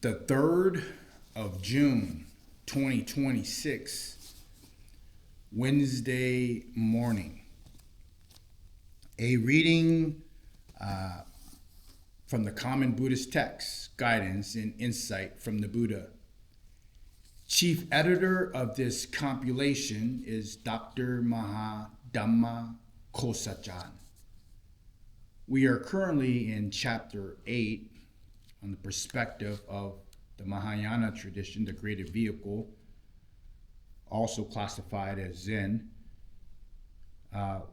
The 3rd of June, 2026, Wednesday morning. A reading from the Common Buddhist Text, Guidance and Insight from the Buddha. Chief editor of this compilation is Dr. Mahadhamma Kosachan. We are currently in chapter 8 on the perspective of the Mahayana tradition, the created vehicle, also classified as Zen.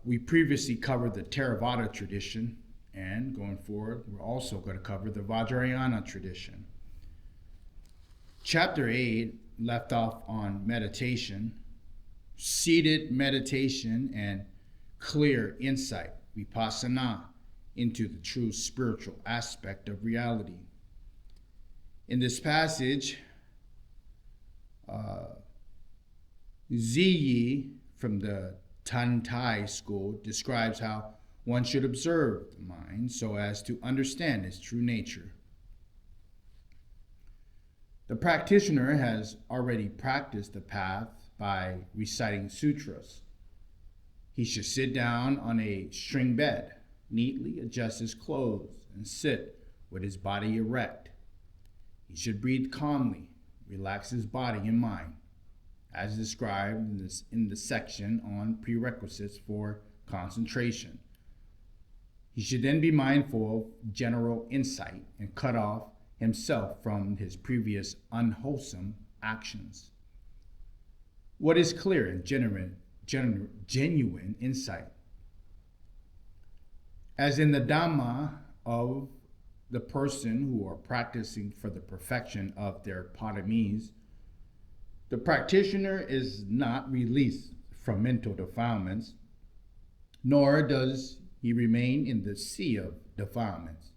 We previously covered the Theravada tradition, and going forward, we're also going to cover the Vajrayana tradition. Chapter 8 left off on meditation, seated meditation, and clear insight, vipassana, into the true spiritual aspect of reality. In this passage, Ziyi from the Tantai school describes how one should observe the mind so as to understand its true nature. The practitioner has already practiced the path by reciting sutras. He should sit down on a string bed, neatly adjust his clothes, and sit with his body erect. He should breathe calmly, relax his body and mind, as described in the section on prerequisites for concentration. He should then be mindful of general insight and cut off himself from his previous unwholesome actions. What is clear and genuine insight? As in the Dhamma of the person who are practicing for the perfection of their paramis, the practitioner is not released from mental defilements, nor does he remain in the sea of defilements.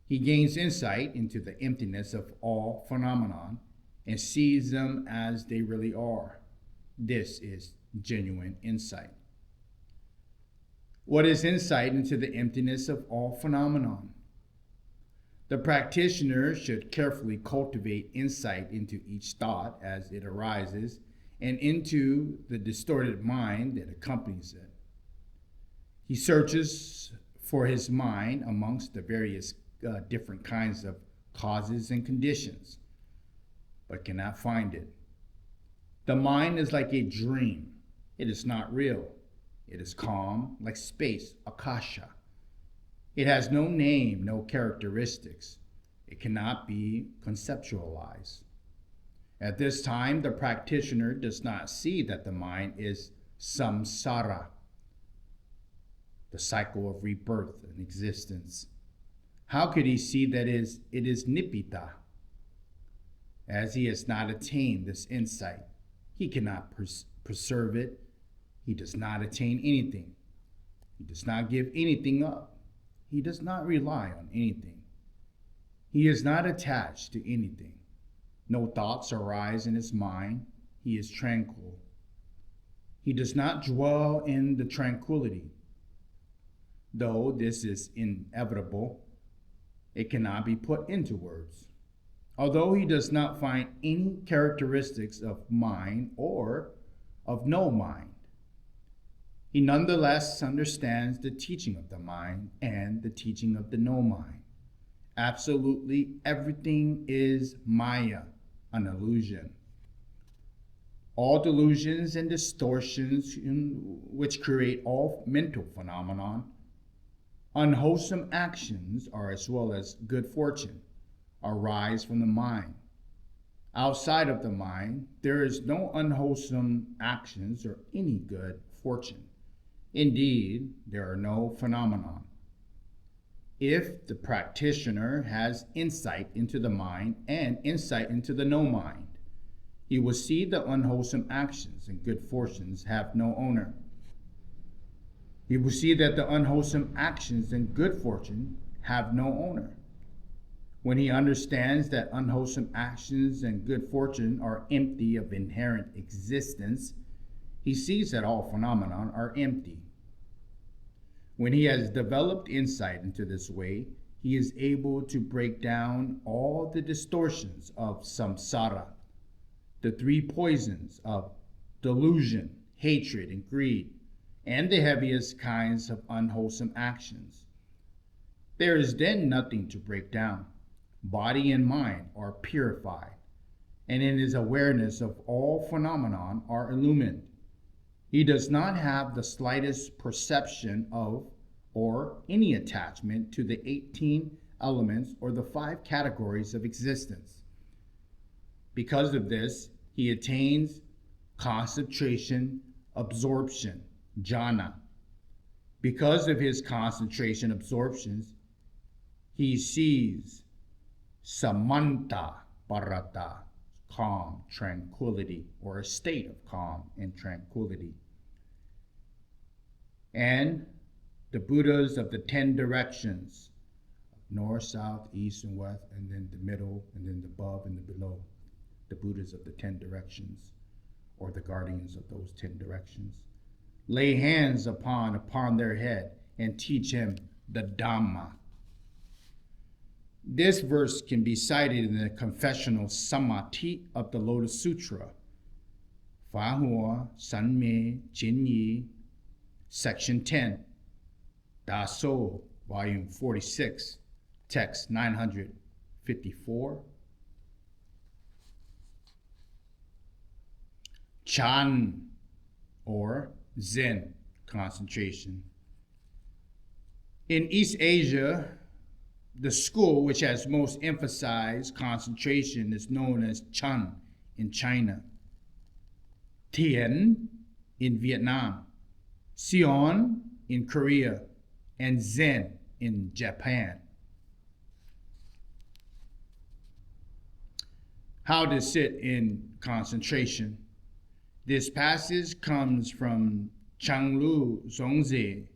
He gains insight into the emptiness of all phenomenon and sees them as they really are. This is genuine insight. What is insight into the emptiness of all phenomenon? The practitioner should carefully cultivate insight into each thought as it arises and into the distorted mind that accompanies it. He searches for his mind amongst the various different kinds of causes and conditions, but cannot find it. The mind is like a dream. It is not real. It is calm, like space, akasha. It has no name, no characteristics. It cannot be conceptualized. At this time, the practitioner does not see that the mind is samsara, the cycle of rebirth and existence. How could he see that it is nibbita? As he has not attained this insight, he cannot preserve it. He does not attain anything. He does not give anything up. He does not rely on anything. He is not attached to anything. No thoughts arise in his mind. He is tranquil. He does not dwell in the tranquility. Though this is inevitable, it cannot be put into words. Although he does not find any characteristics of mind or of no mind, he nonetheless understands the teaching of the mind and the teaching of the no mind. Absolutely everything is Maya, an illusion. All delusions and distortions which create all mental phenomenon, unwholesome actions are as well as good fortune, arise from the mind. Outside of the mind, there is no unwholesome actions or any good fortune. Indeed, there are no phenomenon. If the practitioner has insight into the mind and insight into the no mind, he will see the unwholesome actions and good fortunes have no owner. He will see that the unwholesome actions and good fortune have no owner. When he understands that unwholesome actions and good fortune are empty of inherent existence, he sees that all phenomena are empty. When he has developed insight into this way, he is able to break down all the distortions of samsara, the three poisons of delusion, hatred, and greed, and the heaviest kinds of unwholesome actions. There is then nothing to break down. Body and mind are purified, and in his awareness of all phenomenon are illumined. He does not have the slightest perception of or any attachment to the 18 elements or the 5 categories of existence. Because of this, he attains concentration, absorption, jhana. Because of his concentration absorptions, he sees samanta parata, calm, tranquility, or a state of calm and tranquility. And the Buddhas of the 10 directions, north, south, east, and west, and then the middle, and then the above and the below. The Buddhas of the 10 directions, or the guardians of those 10 directions, lay hands upon their head and teach him the Dhamma. This verse can be cited in the confessional Samadhi of the Lotus Sutra, Fa Hua San Me Jin Yi, Section 10, Da So, Volume 46, Text 954. Chan, or Zen, concentration. In East Asia, the school which has most emphasized concentration is known as Chan in China, Tien in Vietnam, Sion in Korea, and Zen in Japan. How to sit in concentration. This passage comes from Changlu Zongzi,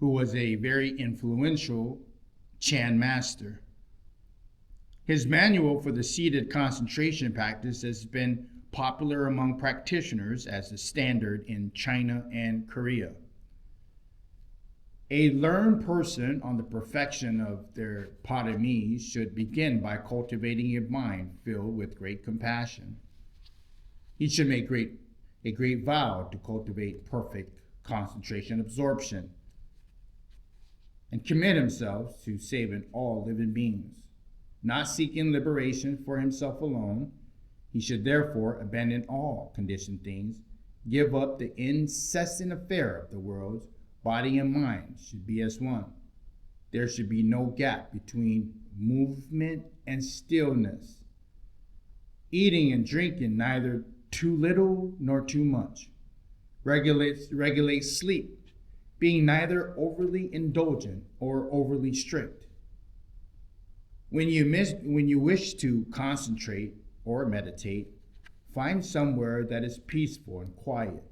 who was a very influential Chan master. His manual for the seated concentration practice has been popular among practitioners as a standard in China and Korea. A learned person on the perfection of their paramis should begin by cultivating a mind filled with great compassion. He should make a great vow to cultivate perfect concentration absorption and commit himself to saving all living beings. Not seeking liberation for himself alone, he should therefore abandon all conditioned things, give up the incessant affair of the world. Body and mind should be as one. There should be no gap between movement and stillness. Eating and drinking neither too little nor too much. Regulate sleep, being neither overly indulgent or overly strict. When you wish to concentrate or meditate, find somewhere that is peaceful and quiet.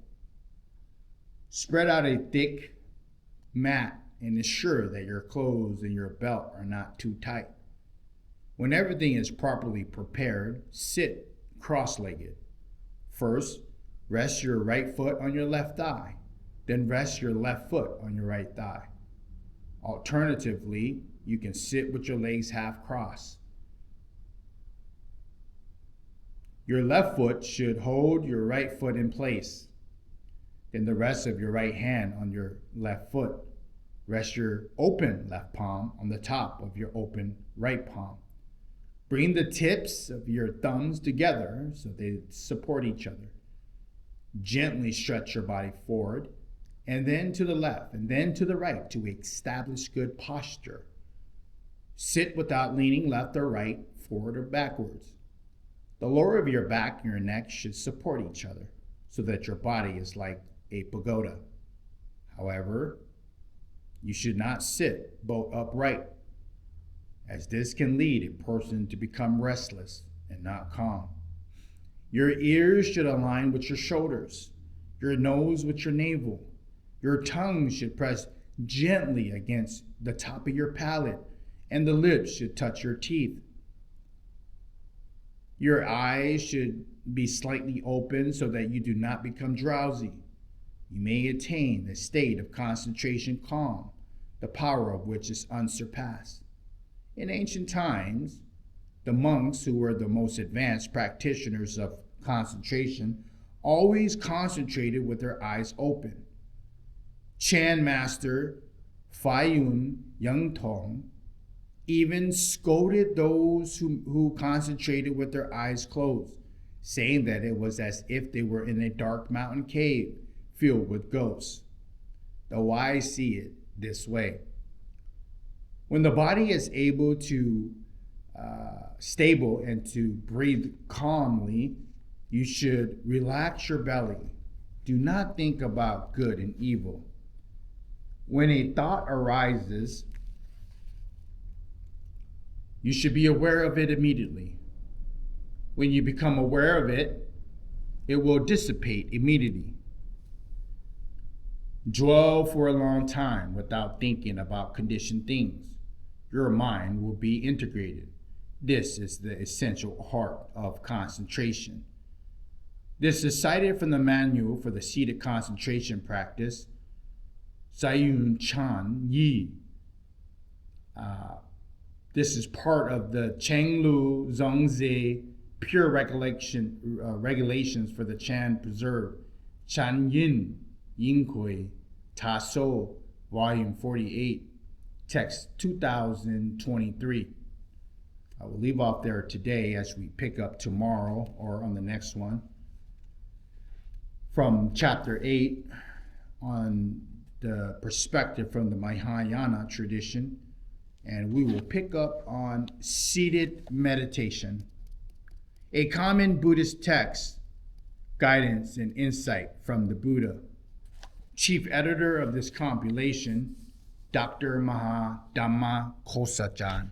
Spread out a thick mat and ensure that your clothes and your belt are not too tight. When everything is properly prepared, sit cross-legged. First, rest your right foot on your left thigh, then rest your left foot on your right thigh. Alternatively, you can sit with your legs half crossed. Your left foot should hold your right foot in place. Then the rest of your right hand on your left foot. Rest your open left palm on the top of your open right palm. Bring the tips of your thumbs together so they support each other. Gently stretch your body forward, and then to the left, and then to the right to establish good posture. Sit without leaning left or right, forward or backwards. The lower of your back and your neck should support each other so that your body is like a pagoda. However, you should not sit bolt upright, as this can lead a person to become restless and not calm. Your ears should align with your shoulders, your nose with your navel. Your tongue should press gently against the top of your palate, and the lips should touch your teeth. Your eyes should be slightly open so that you do not become drowsy. You may attain the state of concentration calm, the power of which is unsurpassed. In ancient times, the monks, who were the most advanced practitioners of concentration, always concentrated with their eyes open. Chan master Fayun Yangtong even scolded those who concentrated with their eyes closed, saying that it was as if they were in a dark mountain cave filled with ghosts. The wise see it this way. When the body is able to stable and to breathe calmly, you should relax your belly. Do not think about good and evil. When a thought arises, you should be aware of it immediately. When you become aware of it, it will dissipate immediately. Dwell for a long time without thinking about conditioned things. Your mind will be integrated. This is the essential heart of concentration. This is cited from the manual for the seated concentration practice, Zayun Chan Yi. This is part of the Chenglu Zongzi Pure Regulations for the Chan Preserve, Chan Yin, Yinkui, Tasso, Volume 48, Text 2023. I will leave off there today as we pick up tomorrow or on the next one from Chapter 8 on the perspective from the Mahayana tradition, and we will pick up on seated meditation. A common Buddhist text, guidance and insight from the Buddha. Chief editor of this compilation, Dr. Mahadhamma Khosachan.